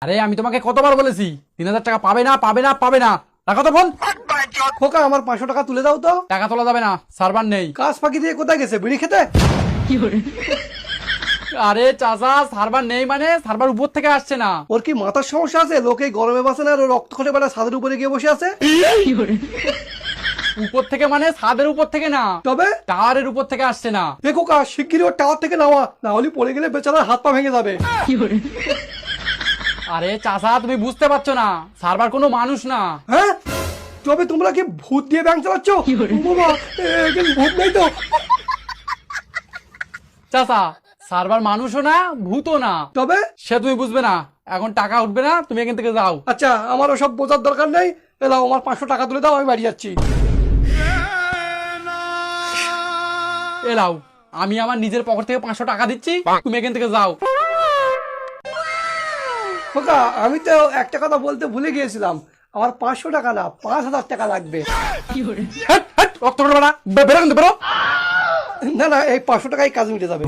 আরে আমি তোমাকে কতবার বলেছি 3000 টাকা পাবে না পাবে না পাবে না। রাখো তো ফোন। খোকা আমার 500 টাকা তুলে দাও তো। টাকা তোলা যাবে না, সার্ভার নেই। কাজ ফাঁকি দিয়ে কোথায় গেছে, বিড়ি খেতে? আরে চাচা, সার্ভার নেই মানে সার্ভার উপর থেকে আসছে না। ওর কি মাথার সমস্যা আছে? লোকে গরমে বাসে না আর ও রক্ত খসে বেড়া ছাদের উপরে গিয়ে বসে আছে। উপর থেকে মানে ছাদের উপর থেকে না, তবে টাওয়ারের উপর থেকে আসছে না। এ খোকা শিগগিরই ওর টাওয়ার থেকে নামা, না হলে পড়ে গেলে বেচারার হাত পা ভেঙে যাবে। আরে চাচা, তুমি বুঝতে পারছো না, সার্ভার কোনো মানুষ না। হ্যাঁ, তবে তোমরা কি ভূত দিয়ে ব্যাংক চালাচ্ছ? বাবা, এখানে ভূত নেই তো? চাচা, সার্ভার মানুষও না ভূতও না। তবে সে তুমি বুঝবে না, এখন টাকা উঠবে না, তুমি এখান থেকে যাও। আচ্ছা, আমার ওসব বোঝার দরকার নেই। এলাও আমার 500 টাকা তুলে দাও, আমি বাড়ি যাচ্ছি। এলাও, আমি আমার নিজের পকেট থেকে 500 টাকা দিচ্ছি, তুমি এখান থেকে যাও। খোকা আমি তো একটা কথা বলতে ভুলে গিয়েছিলাম, আমার 500 টাকা না 5000 টাকা লাগবে। হ্যাট, হ্যাট, রক্ত করে বেড়া, বেরো কিন্তু বেরো। না না, এই 500 টাকায় কাজ মিটে যাবে।